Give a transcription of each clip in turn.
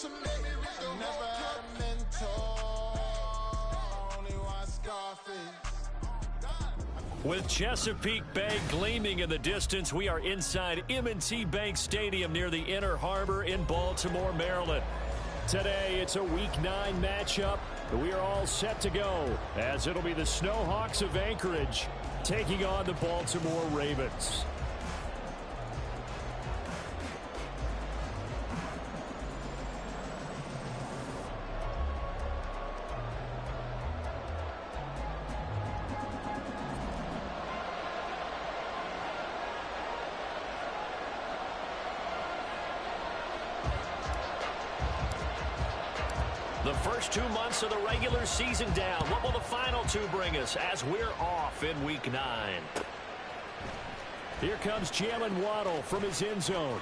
Never had a mentor, only one Scarface. With Chesapeake Bay gleaming in the distance, we are inside M&T Bank Stadium near the Inner Harbor in Baltimore, Maryland. Today, it's a Week 9 matchup. We are all set to go, as it'll be the Snowhawks of Anchorage taking on the Baltimore Ravens. The first 2 months of the regular season down. What will the final 2 bring us as we're off in Week 9? Here comes Jalen Waddle from his end zone.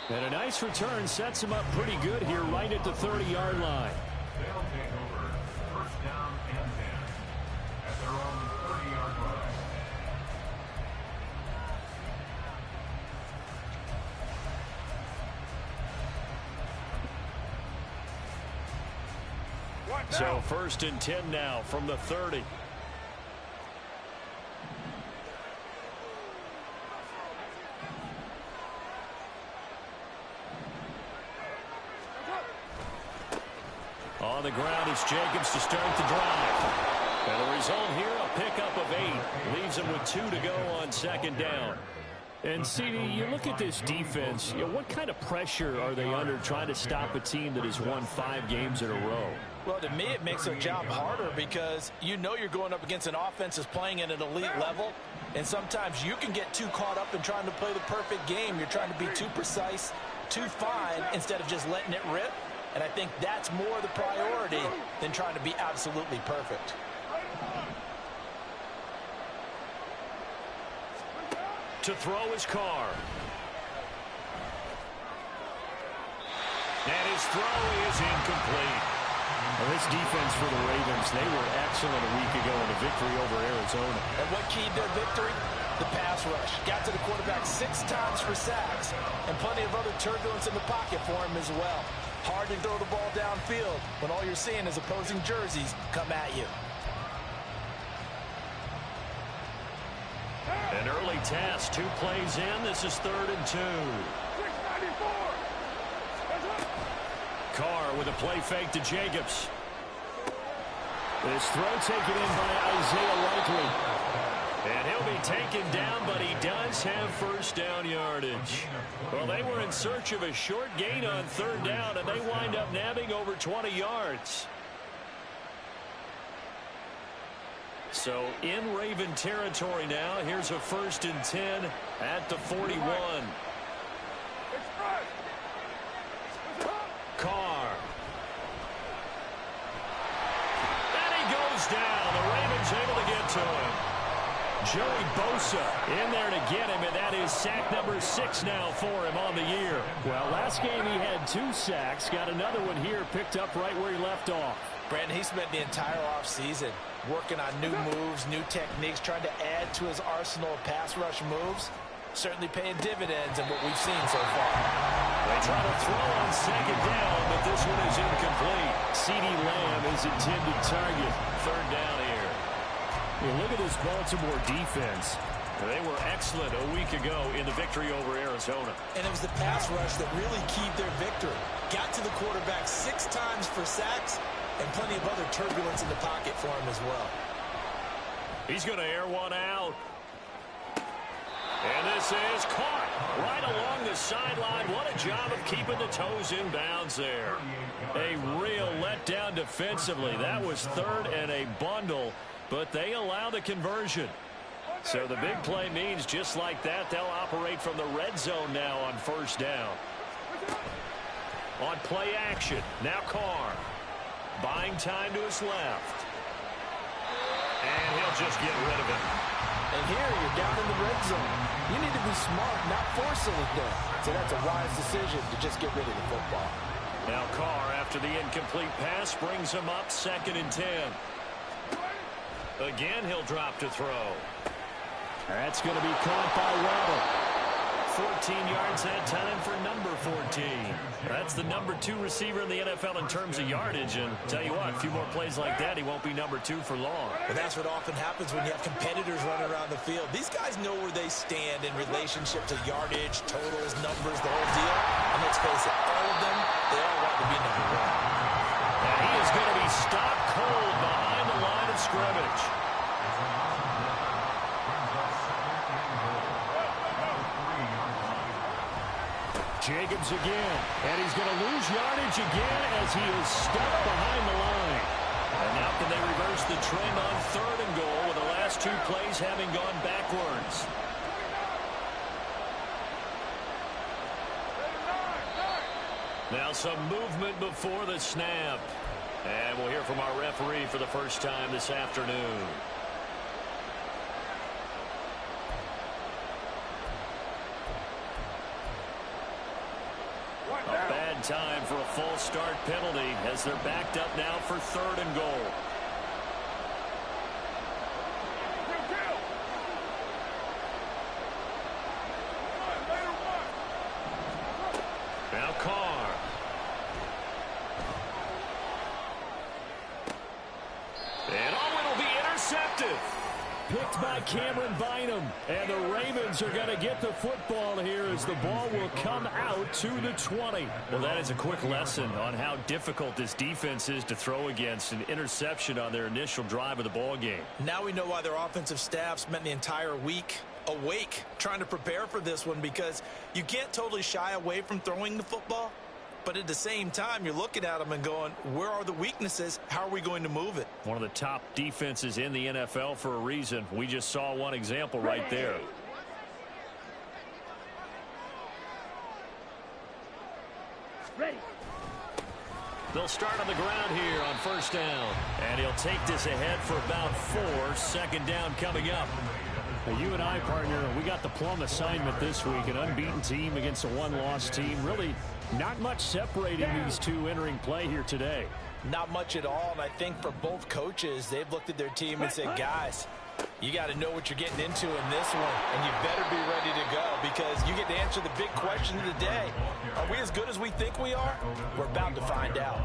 And a nice return sets him up pretty good here right at the 30-yard line. They'll take over first down and 10 at their own 30-yard line. So first and 10 now from the 30. On the ground is Jacobs to start the drive. And the result here, a pickup of 8. Leaves him with 2 to go on second down. And, CD, you look at this defense, what kind of pressure are they under trying to stop a team that has won 5 games in a row? Well, to me, it makes their job harder because you know you're going up against an offense that's playing at an elite level, and sometimes you can get too caught up in trying to play the perfect game. You're trying to be too precise, too fine, instead of just letting it rip. And I think that's more the priority than trying to be absolutely perfect. To throw his Carr. And his throw is incomplete. Well, this defense for the Ravens, they were excellent a week ago in a victory over Arizona. And what keyed their victory? The pass rush. Got to the quarterback 6 times for sacks, and plenty of other turbulence in the pocket for him as well. Hard to throw the ball downfield when all you're seeing is opposing jerseys come at you. An early test, 2 plays in. This is 3rd and 2. Carr with a play fake to Jacobs. This throw taken in by Isaiah Likely. And he'll be taken down, but he does have first down yardage. Well, they were in search of a short gain on 3rd down, and they wind up nabbing over 20 yards. So in Raven territory now. Here's a 1st and 10 at the 41. Carr. And he goes down. The Ravens able to get to him. Joey Bosa in there to get him, and that is sack number 6 now for him on the year. Well, last game he had 2 sacks. Got another one here, picked up right where he left off. Brandon, he spent the entire offseason working on new moves, new techniques, trying to add to his arsenal of pass rush moves. Certainly paying dividends in what we've seen so far. They try to throw on 2nd down, but this one is incomplete. CeeDee Lamb is intended target. 3rd down here. Well, look at this Baltimore defense. They were excellent a week ago in the victory over Arizona. And it was the pass rush that really keyed their victory. Got to the quarterback 6 times for sacks, and plenty of other turbulence in the pocket for him as well. He's going to air one out. And this is caught right along the sideline. What a job of keeping the toes in bounds there. A real letdown defensively. That was 3rd and a bundle, but they allow the conversion. So the big play means just like that, they'll operate from the red zone now on 1st down. On play action, now Carr. Buying time to his left. And he'll just get rid of it. And here you're down in the red zone. You need to be smart, not forcing it there. So that's a wise decision to just get rid of the football. Now Carr, after the incomplete pass, brings him up 2nd and 10. Again, he'll drop to throw. That's going to be caught by Waddle. 14 yards that time for number That's the number 2 receiver in the NFL in terms of yardage. And tell you what, a few more plays like that, he won't be number 2 for long. But that's what often happens when you have competitors running around the field. These guys know where they stand in relationship to yardage, totals, numbers, the whole deal. And let's face it, all of them, they all want to be number 1. And he is going to be stopped cold behind the line of scrimmage. Jacobs again, and he's going to lose yardage again as he is stuck behind the line. And now can they reverse the trend on 3rd and goal with the last 2 plays having gone backwards? Now some movement before the snap. And we'll hear from our referee for the first time this afternoon. A bad time for a false start penalty as they're backed up now for 3rd and goal. Now Carr. And it'll be intercepted. Picked by Cameron Bynum, and the Ravens are going to get the football here as the ball will come out to the 20. Well, that is a quick lesson on how difficult this defense is to throw against. An interception on their initial drive of the ball game. Now we know why their offensive staff spent the entire week awake trying to prepare for this one, because you can't totally shy away from throwing the football. But at the same time, you're looking at them and going, where are the weaknesses? How are we going to move it? One of the top defenses in the NFL for a reason. We just saw one example right there. Ready. They'll start on the ground here on 1st down. And he'll take this ahead for about 4. 2nd down coming up. Now, you and I, partner, we got the plum assignment this week. An unbeaten team against a 1-loss team. Really not much separating these two entering play here today. Not much at all, and I think for both coaches, they've looked at their team and said, guys, you got to know what you're getting into in this one, and you better be ready to go, because you get to answer the big question of the day. Are we as good as we think we are? We're about to find out.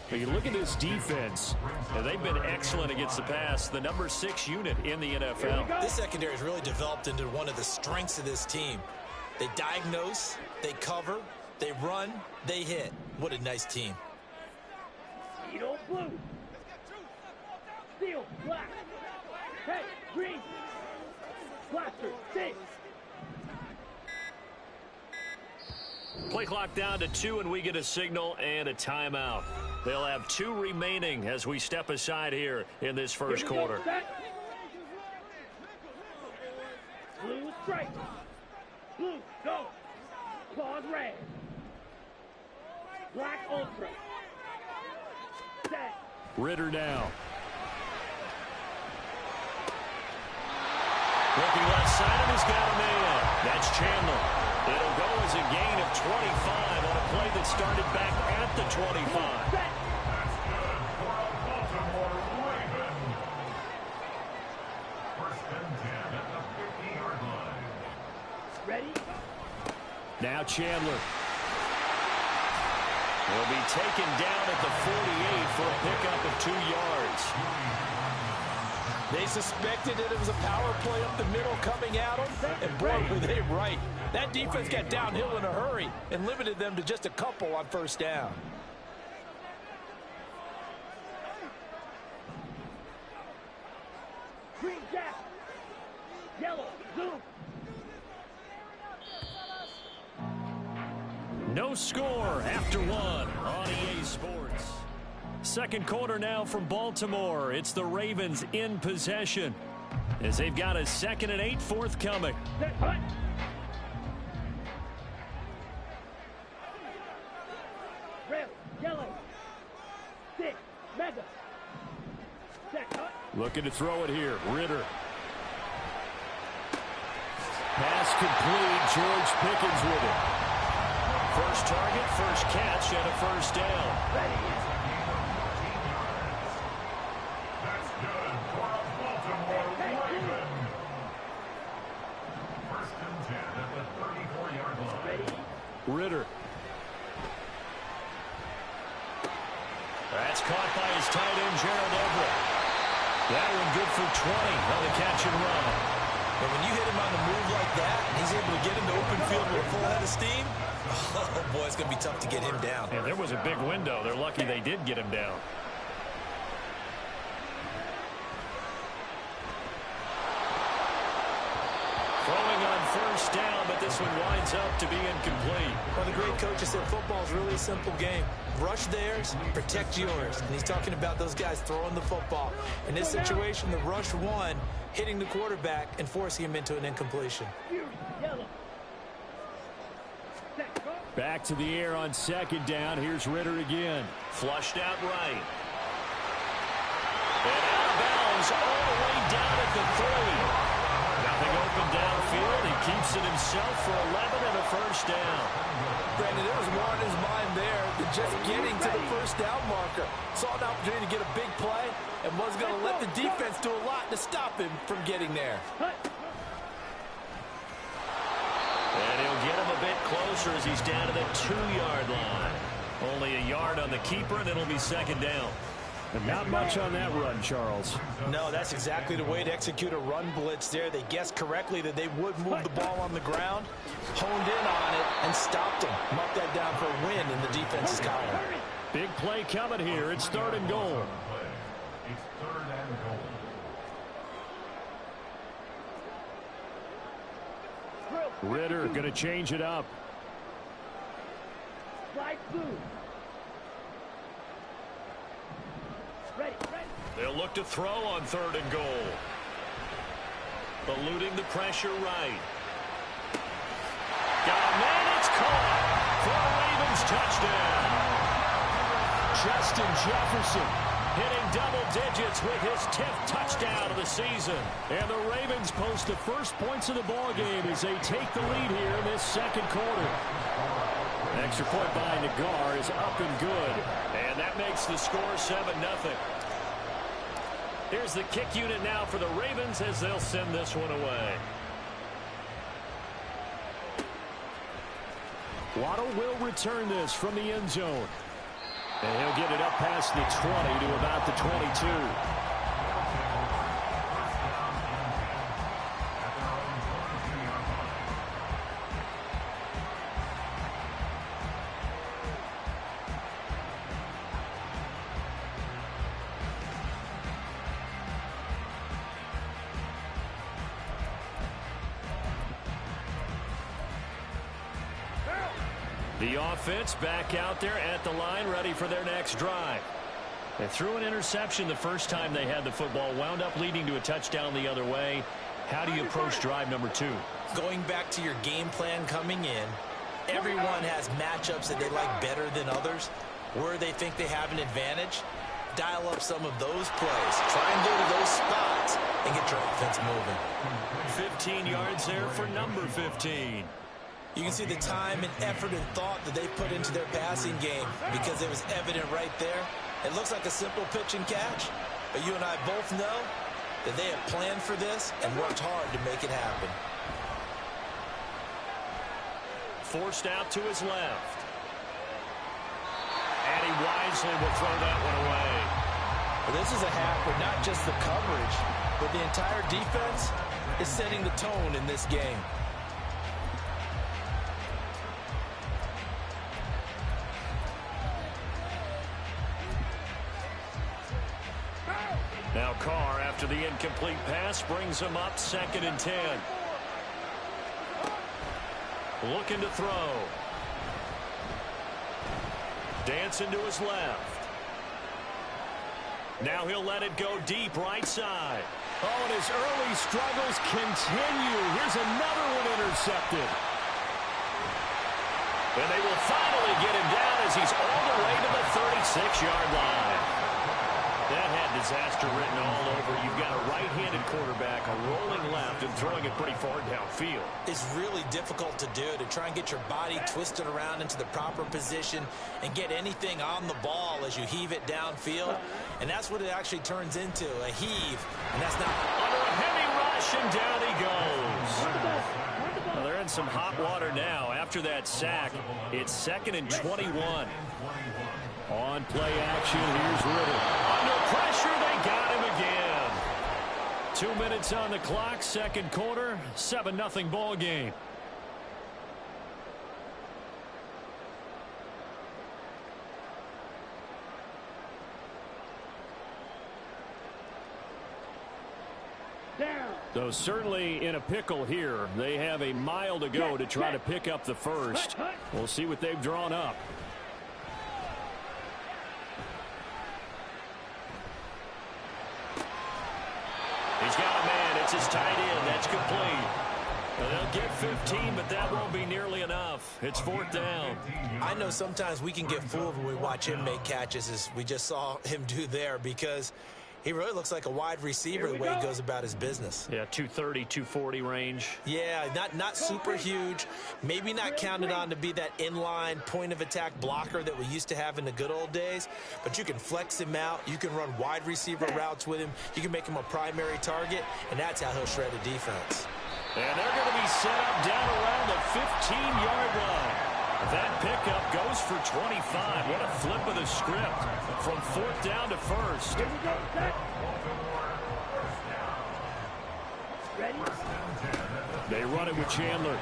But you look at this defense. And they've been excellent against the pass, the number 6 unit in the NFL. This secondary has really developed into one of the strengths of this team. They diagnose, they cover, they run, they hit. What a nice team. Speedo blue. Steel black. Hey, green. Blaster 6. Play clock down to 2, and we get a signal and a timeout. They'll have 2 remaining as we step aside here in this first quarter. Blue strike. Blue, go. Claws red. Black ultra. Set. Ritter now. Looking left side, and he's got a man. That's Chandler. It'll go as a gain of 25 on a play that started back at the 25. That's good for a Baltimore Raven. 1st and 10 at the 50-yard line. Ready? Now Chandler. Will be taken down at the 48 for a pickup of 2 yards. They suspected it was a power play up the middle coming at them, and boy, were they right. That defense got downhill in a hurry and limited them to just a couple on 1st down. Green jack. Yellow, zoom. No score after 1 on EA Sports. 2nd quarter now from Baltimore. It's the Ravens in possession as they've got a 2nd and 8 forthcoming. Set, hut. Red, yellow. 6, mega. Set, hut. Looking to throw it here. Ritter. Pass complete. George Pickens with it. First target, first catch, and a 1st down. Ready. That's good for a Baltimore Raven. 1st and 10 at the 34-yard line. Ready. Ritter. That's caught by his tight end, Gerald Everett. That one good for 20 on the catch and run. But when you hit him on the move like that, and he's able to get into open field with a full head of steam, oh, boy, it's going to be tough to get him down. Yeah, there was a big window. They're lucky they did get him down. Throwing on first down, but this one winds up to be incomplete. Well, the great coach said football is really a simple game. Rush theirs, protect yours. And he's talking about those guys throwing the football. In this situation, the rush won, hitting the quarterback and forcing him into an incompletion. Back to the air on second down. Here's Ritter again. Flushed out right. And out of bounds all the way down at the 3. Nothing open downfield. He keeps it himself for 11 and a first down. Brandon, there was more on his mind there than just getting to the first down marker. Saw an opportunity to get a big play and was going to let the defense do a lot to stop him from getting there. And he'll get him a bit closer as he's down to the 2-yard line. Only a yard on the keeper, and it'll be second down. But not much on that run, Charles. No, that's exactly the way to execute a run blitz there. They guessed correctly that they would move the ball on the ground, honed in on it, and stopped him. Marked that down for a win in the defense's column. Big play coming here. It's 3rd and goal. It's 3rd and goal. Ritter going to change it up. Slide through. Ready. They'll look to throw on 3rd and goal. Eluding the pressure right. Got a man, it's caught for a Ravens touchdown. Justin Jefferson Hitting double digits with his 10th touchdown of the season. And the Ravens post the first points of the ball game as they take the lead here in this second quarter. Extra point by Nagar is up and good. And that makes the score 7-0. Here's the kick unit now for the Ravens as they'll send this one away. Waddle will return this from the end zone. And he'll get it up past the 20 to about the 22. The offense back out there at the line, ready for their next drive. They threw an interception the first time they had the football, wound up leading to a touchdown the other way. How do you approach drive number 2? Going back to your game plan coming in, everyone has matchups that they like better than others. Where they think they have an advantage, dial up some of those plays. Try and go to those spots and get your offense moving. 15 yards there for number 15. You can see the time and effort and thought that they put into their passing game because it was evident right there. It looks like a simple pitch and catch, but you and I both know that they have planned for this and worked hard to make it happen. Forced out to his left. And he wisely will throw that one away. Well, this is a half where not just the coverage, but the entire defense is setting the tone in this game. Now Carr, after the incomplete pass, brings him up 2nd and 10. Looking to throw. Dancing to his left. Now he'll let it go deep right side. Oh, and his early struggles continue. Here's another one intercepted. And they will finally get him down as he's all the way to the 36-yard line. That had disaster written all over. You've got a right-handed quarterback, a rolling left, and throwing it pretty far downfield. It's really difficult to do, to try and get your body twisted around into the proper position and get anything on the ball as you heave it downfield. And that's what it actually turns into, a heave. And that's not... Under a heavy rush, and down he goes. Well, there in some hot water now. After that sack, it's 2nd and 21. On play action, here's Ritter. Under pressure, they got him again. 2 minutes on the clock, second quarter, 7-0 ball game. So certainly in a pickle here. They have a mile to go to try to pick up the first. We'll see what they've drawn up. He's got a man. It's his tight end. That's complete. They'll get 15, but that won't be nearly enough. It's 4th down. I know sometimes we can get fooled when we watch him make catches, as we just saw him do there, because he really looks like a wide receiver the way he goes about his business. Yeah, 230, 240 range. Yeah, not super huge. Maybe not counted on to be that inline point-of-attack blocker that we used to have in the good old days. But you can flex him out. You can run wide receiver routes with him. You can make him a primary target, and that's how he'll shred a defense. And they're going to be set up down around the 15-yard line. That pickup goes for 25. What a flip of the script from 4th down to 1st. Here we go, set. Ready? They run it with Chandler.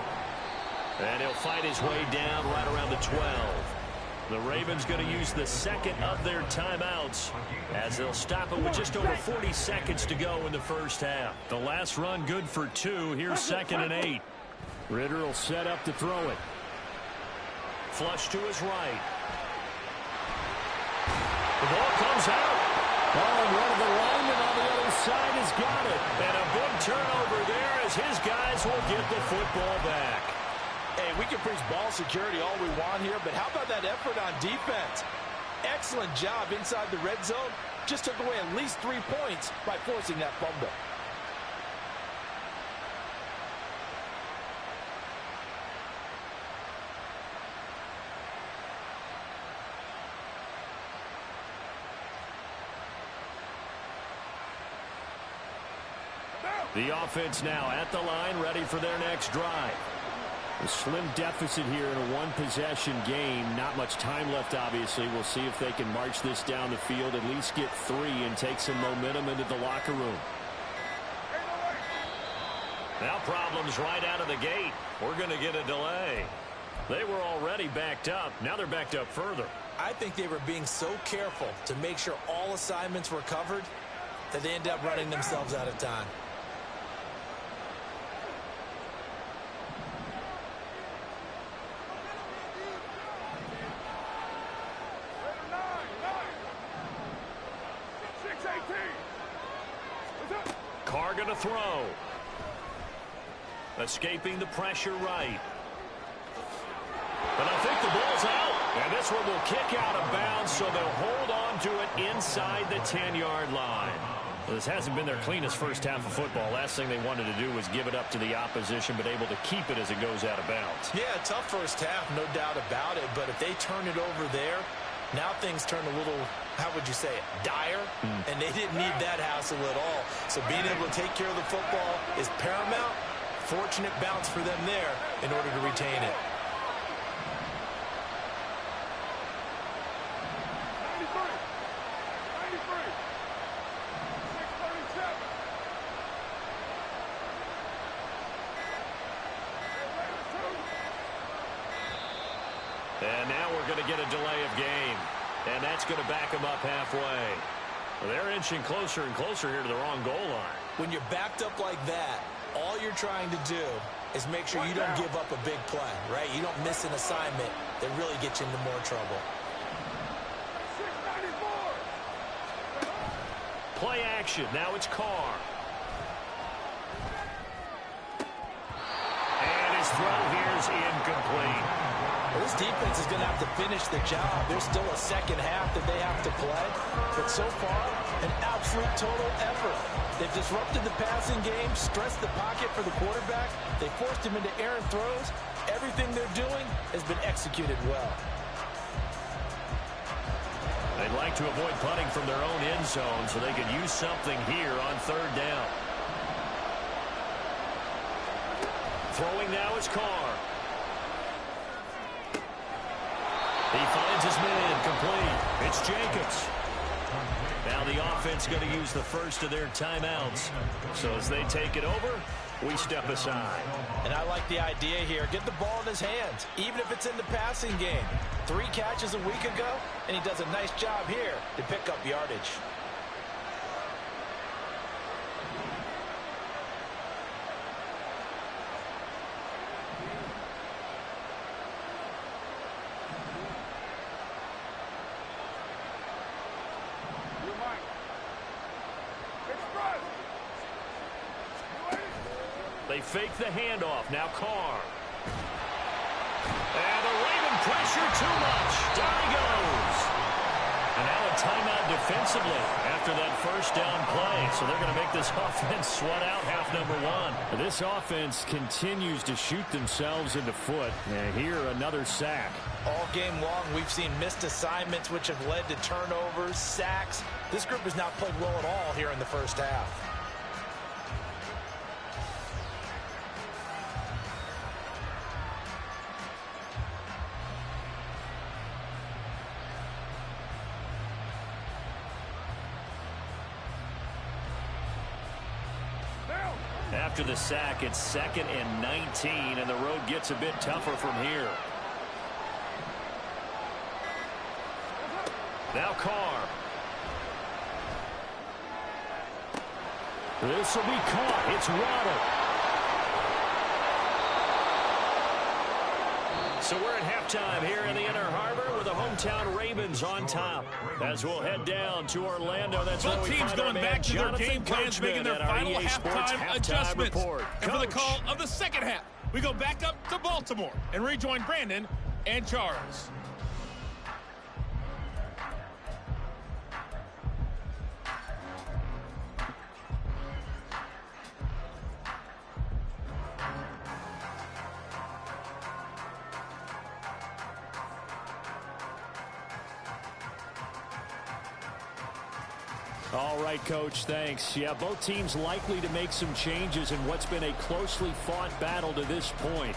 And he'll fight his way down right around the 12. The Ravens going to use the second of their timeouts as they'll stop it with just over 40 seconds to go in the first half. The last run good for 2. Here's 2nd and 8. Ritter will set up to throw it. Flush to his right. The ball comes out. Oh, and one of the linemen on the other side has got it. And a big turnover there as his guys will get the football back. Hey, we can preach ball security all we want here, but how about that effort on defense? Excellent job inside the red zone. Just took away at least 3 points by forcing that fumble. The offense now at the line, ready for their next drive. A slim deficit here in a one-possession game. Not much time left, obviously. We'll see if they can march this down the field, at least get 3, and take some momentum into the locker room. Now problems right out of the gate. We're going to get a delay. They were already backed up. Now they're backed up further. I think they were being so careful to make sure all assignments were covered that they end up running themselves out of time. Carr going to throw. Escaping the pressure right. But I think the ball's out. And this one will kick out of bounds, so they'll hold on to it inside the 10-yard line. Well, this hasn't been their cleanest first half of football. Last thing they wanted to do was give it up to the opposition, but able to keep it as it goes out of bounds. Yeah, tough first half, no doubt about it. But if they turn it over there, now things turn a little, how would you say it, dire? And they didn't need that hassle at all. So being able to take care of the football is paramount. Fortunate bounce for them there in order to retain it. And now we're going to get a delay of game. And that's going to back them up halfway. Well, they're inching closer and closer here to the wrong goal line. When you're backed up like that, all you're trying to do is make sure you don't give up a big play, right? You don't miss an assignment that really gets you into more trouble. Play action. Now it's Carr. And his throw here is incomplete. Well, this defense is going to have to finish the job. There's still a second half that they have to play. But so far, an absolute total effort. They've disrupted the passing game, stressed the pocket for the quarterback. They forced him into errant throws. Everything they're doing has been executed well. They'd like to avoid punting from their own end zone so they could use something here on 3rd down. Throwing now is Carr. He finds his man complete. It's Jacobs. Now the offense going to use the first of their timeouts. So as they take it over, we step aside. And I like the idea here. Get the ball in his hands, even if it's in the passing game. 3 catches a week ago, and he does a nice job here to pick up yardage. They fake the handoff. Now Carr. And the Raven pressure too much. Down he goes. And now a timeout defensively after that first down play. So they're going to make this offense sweat out half number 1. This offense continues to shoot themselves in the foot. And here another sack. All game long, we've seen missed assignments, which have led to turnovers, sacks. This group has not played well at all here in the first half. After the sack, it's 2nd and 19, and the road gets a bit tougher from here. Now Carr. This will be caught. It's Waddle. So we're at halftime here in the Inner Harbor with the hometown Ravens on top. As we'll head down to Orlando. That's both teams going back to their game plans, making their final halftime adjustments. And for the call of the second half, we go back up to Baltimore and rejoin Brandon and Charles. All right, Coach, thanks. Yeah, both teams likely to make some changes in what's been a closely fought battle to this point.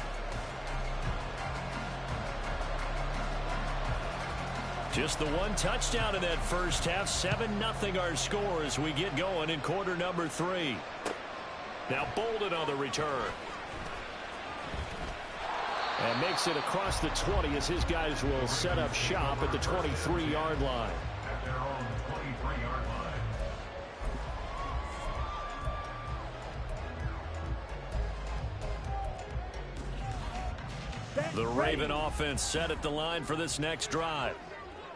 Just the one touchdown in that first half. 7-0 our score as we get going in quarter number 3. Now Bolden on the return. And makes it across the 20 as his guys will set up shop at the 23-yard line. At their own 23-yard line. The Raven offense set at the line for this next drive.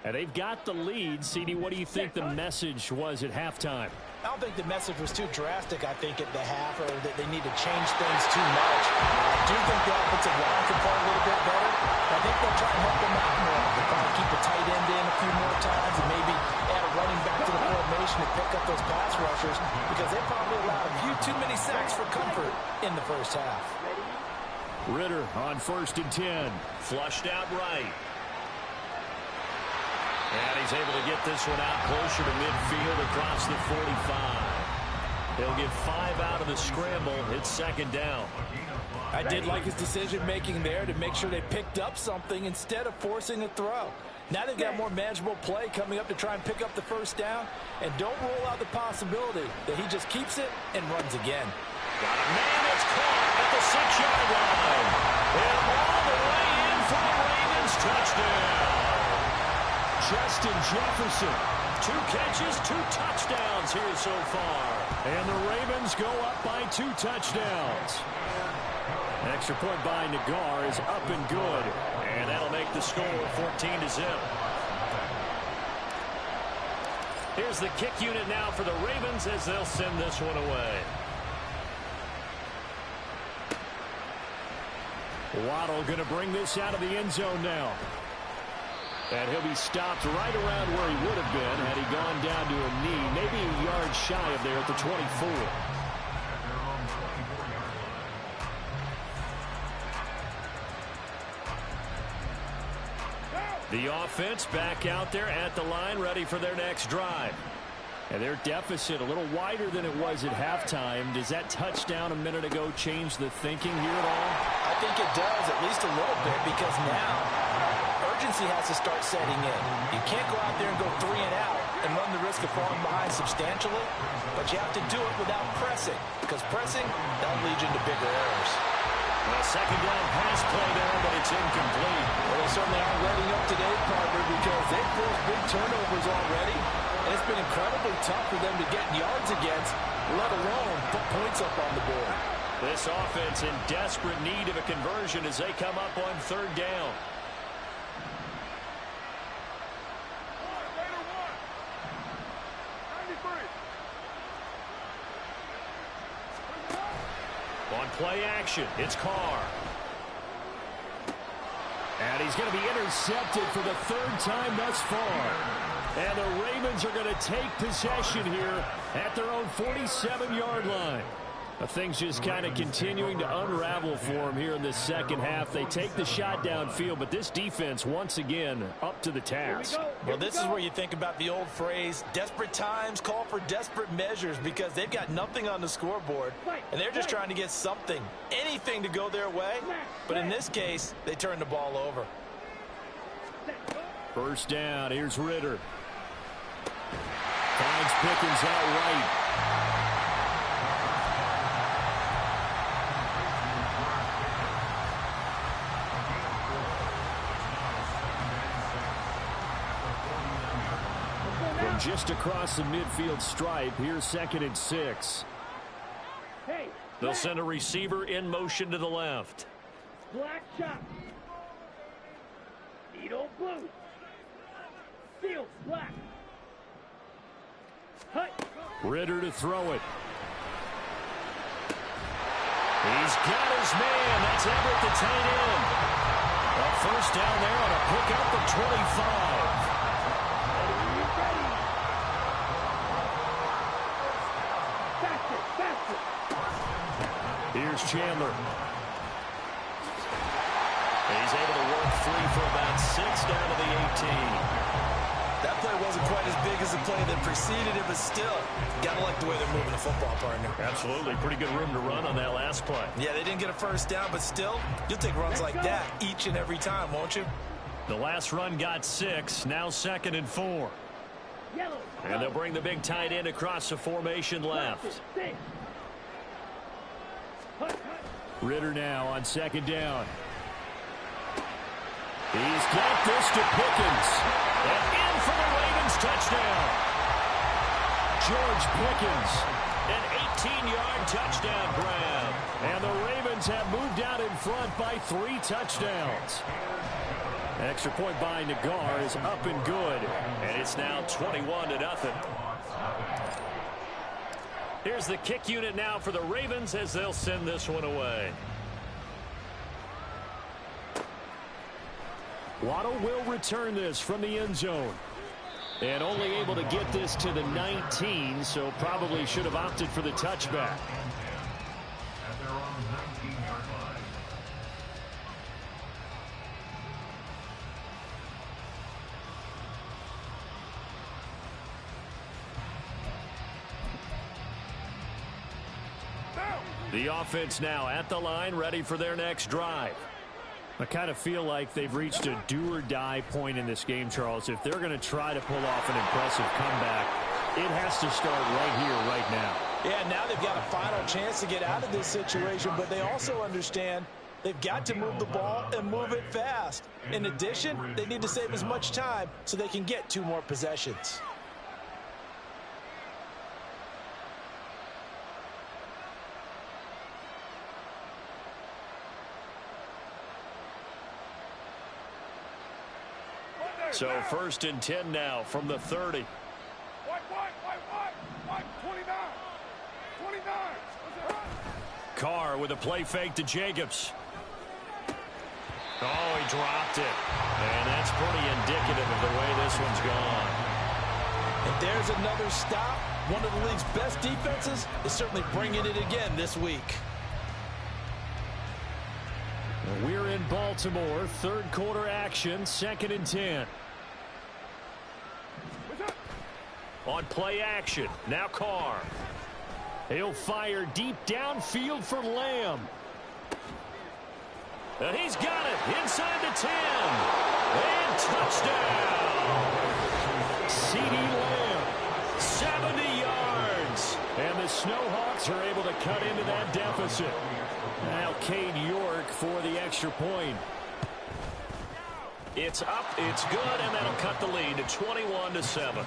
And they've got the lead. CD, what do you think the message was at halftime? I don't think the message was too drastic, I think, at the half, or that they need to change things too much. I do think the offensive line can play a little bit better. I think they'll try and help them out more. They'll probably keep a tight end in a few more times and maybe add a running back to the formation to pick up those pass rushers, because they probably allowed a few too many sacks for comfort in the first half. Ritter on 1st and 10. Flushed out right. And he's able to get this one out closer to midfield across the 45. He'll get 5 out of the scramble. It's 2nd down. I did like his decision-making there to make sure they picked up something instead of forcing a throw. Now they've got more manageable play coming up to try and pick up the first down. And don't rule out the possibility that he just keeps it and runs again. Got a man that's caught at the 6-yard line. And all the way in for the Ravens touchdown. Justin Jefferson. 2 catches, 2 touchdowns here so far. And the Ravens go up by 2 touchdowns. Extra point by Nagar is up and good. And that'll make the score 14-0. Here's the kick unit now for the Ravens as they'll send this one away. Waddle going to bring this out of the end zone now. And he'll be stopped right around where he would have been had he gone down to a knee, maybe a yard shy of there at the 24. The offense back out there at the line, ready for their next drive. And their deficit a little wider than it was at halftime. Does that touchdown a minute ago change the thinking here at all? I think it does, at least a little bit, because now urgency has to start setting in. You can't go out there and go 3 and out and run the risk of falling behind substantially, but you have to do it without pressing, because pressing, that'll lead you into bigger errors. A second down pass play there, but it's incomplete. Well, they certainly aren't letting up today, partner, because they've forced big turnovers already, and it's been incredibly tough for them to get yards against, let alone put points up on the board. This offense in desperate need of a conversion as they come up on third down. On play action, it's Carr. And he's going to be intercepted for the 3rd time thus far. And the Ravens are going to take possession here at their own 47-yard line. Things just kind of continuing to unravel for them here in the second half. They take the shot downfield, but this defense, once again, up to the task. Well, this is where you think about the old phrase, desperate times call for desperate measures, because they've got nothing on the scoreboard, and they're just trying to get something, anything to go their way. But in this case, they turn the ball over. First down, here's Ritter. Finds Pickens out right. Just across the midfield stripe. Here's 2nd and 6. They'll send a receiver in motion to the left. Black chop. Needle blue. Field black. Hut. Ritter to throw it. He's got his man. That's Everett, the tight end. A first down there on a pickup of 25. Here's Chandler. He's able to work free for about 6 down to the 18. That play wasn't quite as big as the play that preceded it, but still, gotta like the way they're moving the football, partner. Absolutely. Pretty good room to run on that last play. Yeah, they didn't get a first down, but still, you'll take runs like that each and every time, won't you? The last run got 6. Now 2nd and 4. And they'll bring the big tight end across the formation left. Ritter now on 2nd down. He's got this to Pickens. And in for the Ravens touchdown. George Pickens. An 18-yard touchdown grab. And the Ravens have moved out in front by 3 touchdowns. Extra point by Nagar is up and good. And it's now 21-0. Here's the kick unit now for the Ravens as they'll send this one away. Waddle will return this from the end zone. And only able to get this to the 19, so probably should have opted for the touchback. At their own 19-yard line. The offense now at the line, ready for their next drive. I kind of feel like they've reached a do-or-die point in this game, Charles. If they're going to try to pull off an impressive comeback, it has to start right here, right now. Yeah, now they've got a final chance to get out of this situation, but they also understand they've got to move the ball and move it fast. In addition, they need to save as much time so they can get 2 more possessions. So 1st and 10 now from the 30. White, 29. Carr with a play fake to Jacobs. Oh, he dropped it. And that's pretty indicative of the way this one's gone. And there's another stop. One of the league's best defenses is certainly bringing it again this week. We're in Baltimore. 3rd quarter action. 2nd and 10. On play action, now Carr. He'll fire deep downfield for Lamb. And he's got it inside the 10. And touchdown. CeeDee Lamb. 70 yards. And the Snowhawks are able to cut into that deficit. Now Cade York for the extra point. It's up, it's good, and that'll cut the lead to 21-7.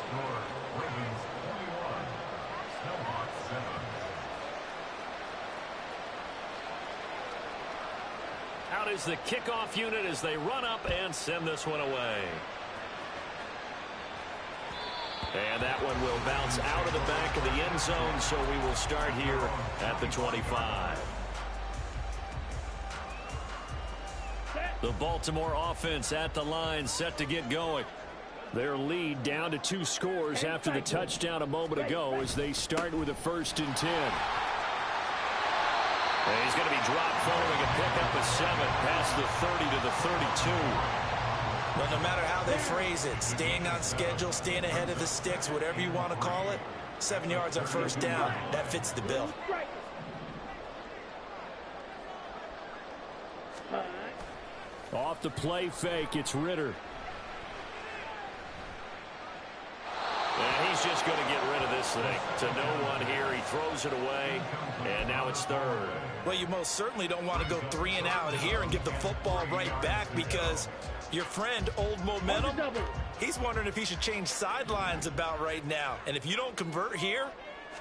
Out is the kickoff unit as they run up and send this one away. And that one will bounce out of the back of the end zone, so we will start here at the 25. The Baltimore offense at the line, set to get going. Their lead down to 2 scores after the touchdown a moment ago as they start with a 1st and 10. And he's going to be dropped following a pickup of 7 past the 30 to the 32. Well, no matter how they phrase it, staying on schedule, staying ahead of the sticks, whatever you want to call it, 7 yards on 1st down, that fits the bill. Off the play fake, it's Ritter. And he's just going to get rid of this thing. To no one here, he throws it away, and now it's 3rd. Well, you most certainly don't want to go 3 and out here and give the football right back because your friend, Old Momentum, he's wondering if he should change sidelines about right now. And if you don't convert here,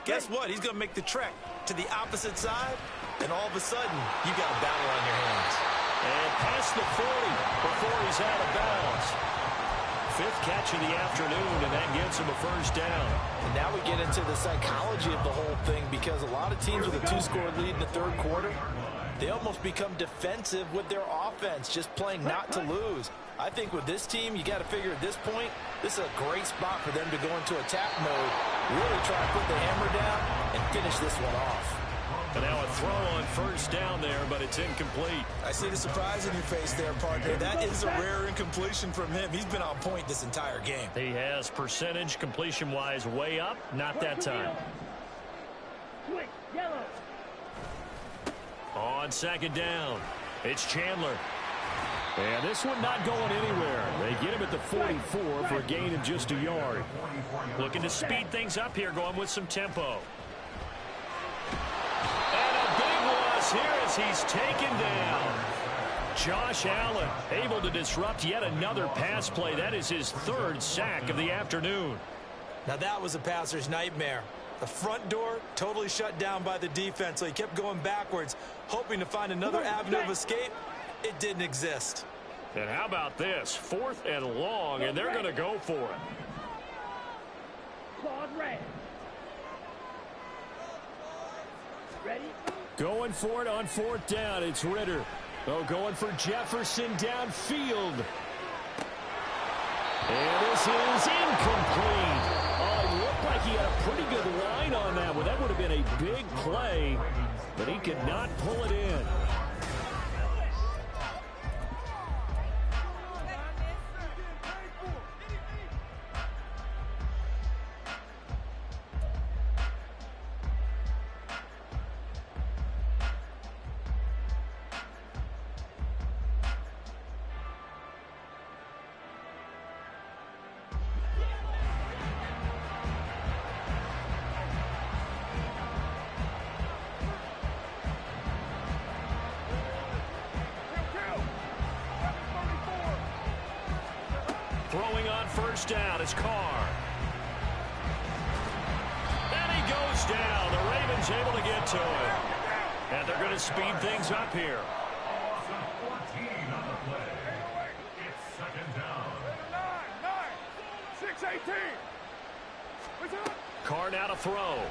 guess what? He's going to make the trek to the opposite side, and all of a sudden, you got a battle on your hands. And past the 40 before he's out of bounds. 5th catch of the afternoon, and that gets him a 1st down. And now we get into the psychology of the whole thing because a lot of teams with a 2-score lead in the 3rd quarter, they almost become defensive with their offense, just playing not to lose. I think with this team, you got to figure at this point, this is a great spot for them to go into attack mode, really try to put the hammer down and finish this one off. And now a throw on 1st down there, but it's incomplete. I see the surprise in your face there, partner. That is a rare incompletion from him. He's been on point this entire game. He has percentage completion-wise way up. Not that time. Quick, yellow. On 2nd down, it's Chandler. And this one not going anywhere. They get him at the 44 for a gain of just a yard. Looking to speed things up here, going with some tempo. Here as he's taken down. Josh Allen able to disrupt yet another pass play. That is his 3rd sack of the afternoon. Now that was a passer's nightmare. The front door totally shut down by the defense, so he kept going backwards, hoping to find another avenue of escape. It didn't exist. And how about this? 4th and long, and they're going to go for it. Claude red. Ready? Going for it on 4th down. It's Ritter. Oh, going for Jefferson downfield. And this is incomplete. Oh, it looked like he had a pretty good line on that one. That would have been a big play, but he could not pull it in. Throwing on 1st down is Carr. And he goes down. The Ravens able to get to him. And they're going to speed things up here. 14 on the play. It's 2nd down. 6-18. Carr now to throw.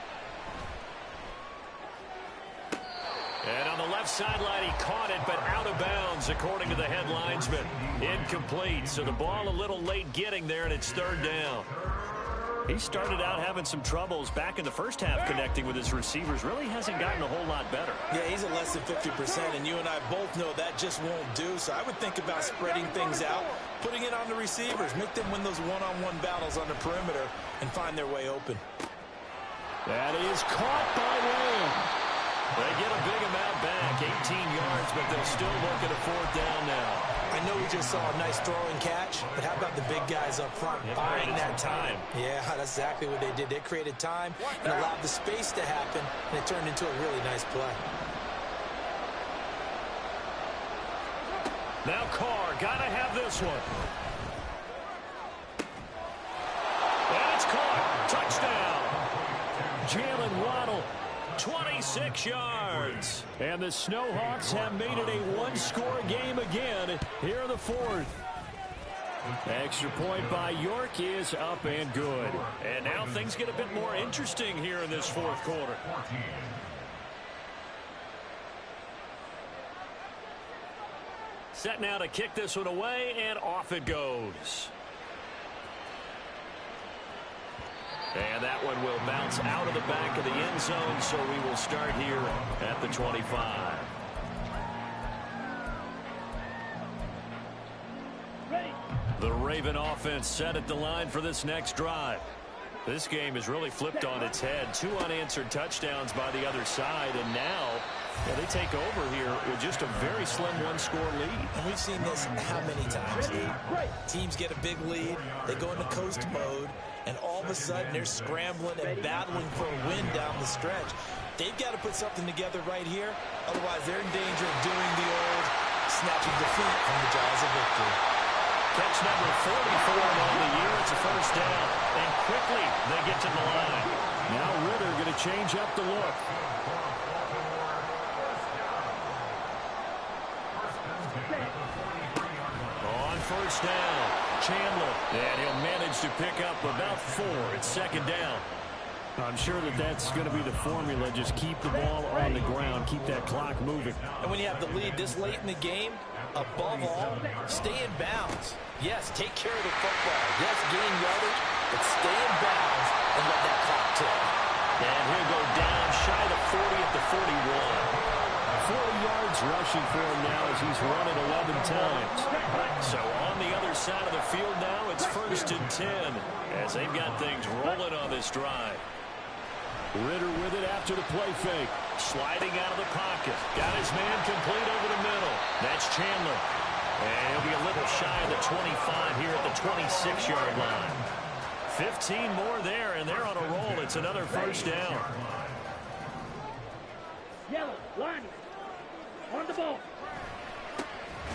And on the left sideline, he caught it, but out of bounds, according to the head linesman. Incomplete, so the ball a little late getting there, and it's 3rd down. He started out having some troubles back in the first half connecting with his receivers. Really hasn't gotten a whole lot better. Yeah, he's at less than 50%, and you and I both know that just won't do. So I would think about spreading things out, putting it on the receivers, make them win those one-on-one battles on the perimeter, and find their way open. That is caught by Lamb. They get a big amount back, 18 yards, but they'll still look at a fourth down now. I know we just saw a nice throw and catch, but how about the big guys up front buying that time? Yeah, that's exactly what they did. They created time and allowed the space to happen, and it turned into a really nice play. Now Carr, gotta have this one. And it's caught. Touchdown. Jalen Waddle. 26 yards. And the Snowhawks have made it a one-score game again here in the fourth. Extra point by York is up and good. And now things get a bit more interesting here in this fourth quarter. Set now to kick this one away, and off it goes. And that one will bounce out of the back of the end zone, so we will start here at the 25. Ready. The Raven offense set at the line for this next drive. This game is really flipped on its head. 2 unanswered touchdowns by the other side, and now they take over here with just a very slim one-score lead. And we've seen this how many times, Lee? Teams get a big lead, they go into coast mode, and all of a sudden they're scrambling and battling for a win down the stretch. They've got to put something together right here, otherwise they're in danger of doing the old snatching defeat from the jaws of victory. Catch number 44 on the year. It's a first down. And quickly they get to the line. Now Ritter going to change up the look. On first down, Chandler. And he'll manage to pick up about 4. It's second down. I'm sure that that's going to be the formula. Just keep the ball on the ground. Keep that clock moving. And when you have the lead this late in the game, above all, stay in bounds. Yes, take care of the football. Yes, gain yardage, but stay in bounds and let that clock tick. And he'll go down shy of 40 at the 41. 40 yards rushing for him now as he's run it 11 times. So on the other side of the field now, it's first and 10 as they've got things rolling on this drive. Ritter with it after the play fake. Sliding out of the pocket. Got his man complete over the middle. That's Chandler. And he'll be a little shy of the 25 here at the 26-yard line. 15 more there, and they're on a roll. It's another first down. Yellow, line. On the ball.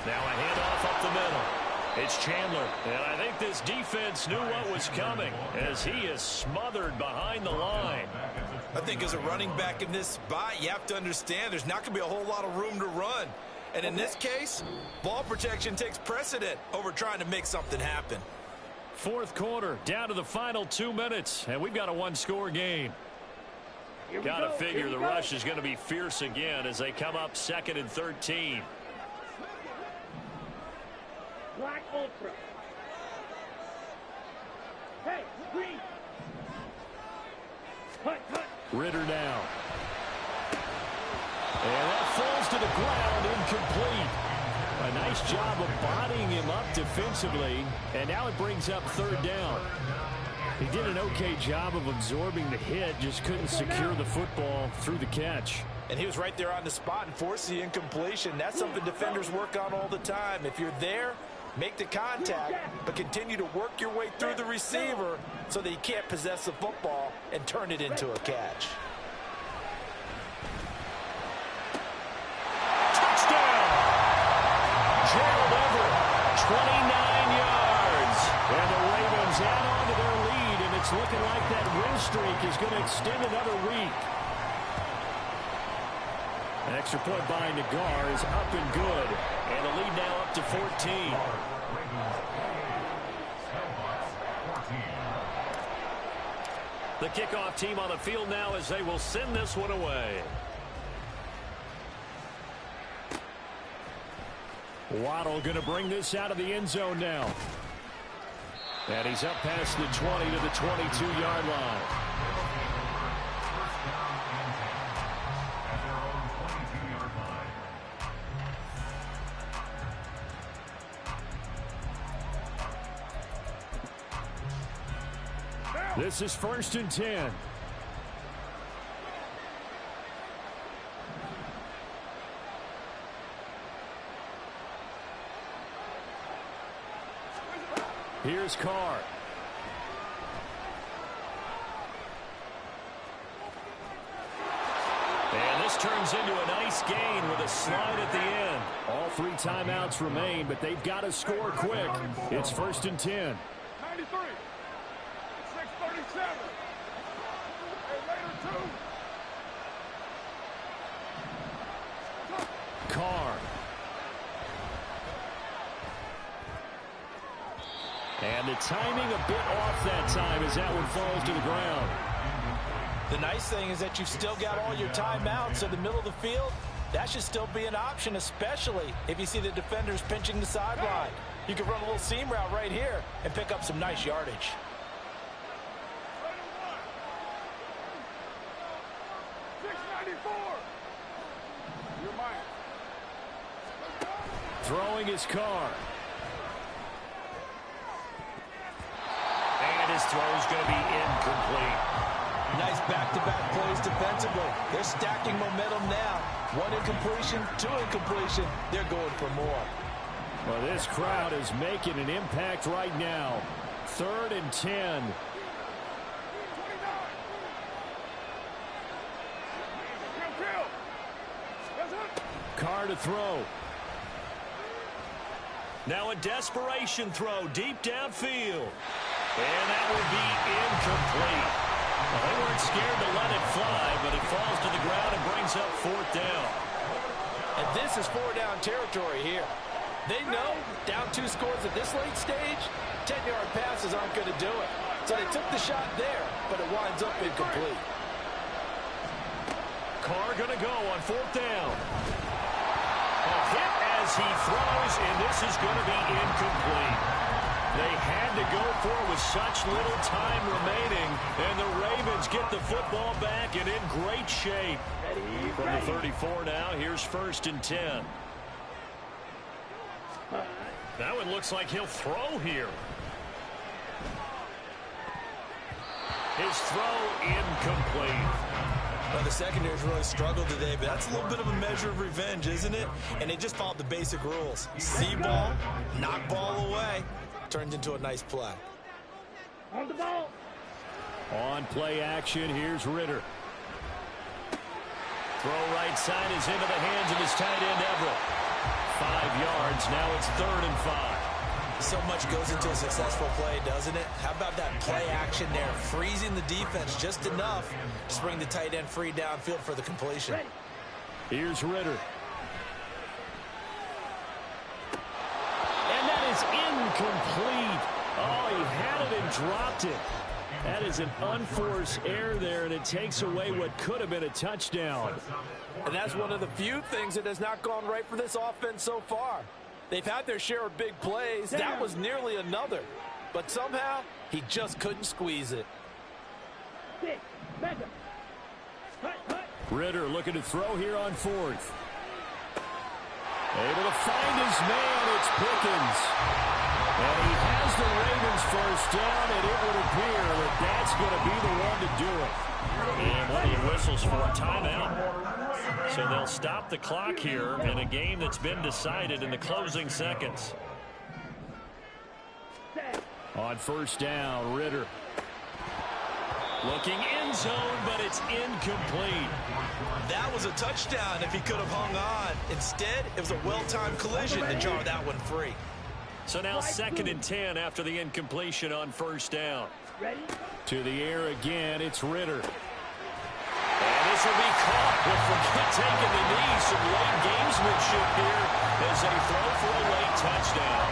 Now a handoff up the middle. It's Chandler, and I think this defense knew what was coming as he is smothered behind the line. I think as a running back in this spot, you have to understand there's not going to be a whole lot of room to run. And in this case, ball protection takes precedent over trying to make something happen. Fourth quarter, down to the final 2 minutes, and we've got a one-score game. Got to figure the rush is going to be fierce again as they come up 2nd and 13. Black Ultra. Hey, green. Cut. Ritter now. And that falls to the ground, incomplete. A nice job of bodying him up defensively, and now it brings up 3rd down. He did an okay job of absorbing the hit, just couldn't secure the football through the catch. And he was right there on the spot and forced the incompletion. That's something defenders work on all the time. If you're there, make the contact, but continue to work your way through the receiver so that he can't possess the football and turn it into a catch. Touchdown! Gerald Everett, 29 yards. And the Ravens add on to their lead, and it's looking like that win streak is going to extend another week. An extra point by Nagar is up and good. And the lead now up to 14. The kickoff team on the field now as they will send this one away. Waddle going to bring this out of the end zone now. And he's up past the 20 to the 22-yard line. This is 1st and 10. Here's Carr. And this turns into a nice gain with a slide at the end. All 3 timeouts remain, but they've got to score quick. It's 1st and 10. 93. 637. Hey, later, 2. Carr. And the timing a bit off that time as that one falls to the ground. The nice thing is that you've still got all your timeouts in the middle of the field. That should still be an option, especially if you see the defenders pinching the sideline. You can run a little seam route right here and pick up some nice yardage. Throwing his Carr. And his throw's going to be incomplete. Nice back-to-back plays defensively. They're stacking momentum now. 1 incompletion, 2 incompletion. They're going for more. Well, this crowd is making an impact right now. 3rd and 10. Carr to throw. Now a desperation throw deep downfield. And that will be incomplete. Well, they weren't scared to let it fly, but it falls to the ground and brings up 4th down. And this is 4-down territory here. They know down 2 scores at this late stage, 10-yard passes aren't going to do it. So they took the shot there, but it winds up incomplete. Carr going to go on 4th down. A hit as he throws, and this is going to be incomplete. They had to go for it with such little time remaining, and the Ravens get the football back and in great shape. From the 34 now, here's 1st and 10. That one looks like he'll throw here. His throw incomplete. Well, the secondary's really struggled today, but that's a little bit of a measure of revenge, isn't it? And they just followed the basic rules. See ball, knock ball away. Turned into a nice play. On the ball. On play action, here's Ritter. Throw right side is into the hands of his tight end, Everett. 5 yards. Now it's 3rd and 5. So much goes into a successful play, doesn't it? How about that play action there? Freezing the defense just enough to bring the tight end free downfield for the completion. Here's Ritter. And that is incomplete. Oh, he had it and dropped it. That is an unforced error there, and it takes away what could have been a touchdown. And that's one of the few things that has not gone right for this offense so far. They've had their share of big plays. That was nearly another. But somehow, he just couldn't squeeze it. Ritter looking to throw here on 4th. Able to find his man. It's Pickens. And he has the Ravens 1st down, and it would appear that that's going to be the one to do it. And one of the whistles for a timeout. So they'll stop the clock here in a game that's been decided in the closing seconds. On 1st down, Ritter. Looking end zone, but it's incomplete. That was a touchdown if he could have hung on. Instead, it was a well-timed collision to jar that one free. So now 2nd and 10 after the incompletion on 1st down. To the air again, it's Ritter. And this will be caught with forget taking the knee. Some late gamesmanship here as they throw for a late touchdown.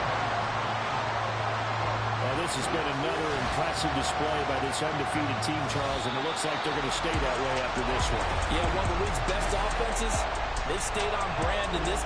Well, this has been another impressive display by this undefeated team, Charles, and it looks like they're going to stay that way after this one. Yeah, one of the league's best offenses. They stayed on brand in this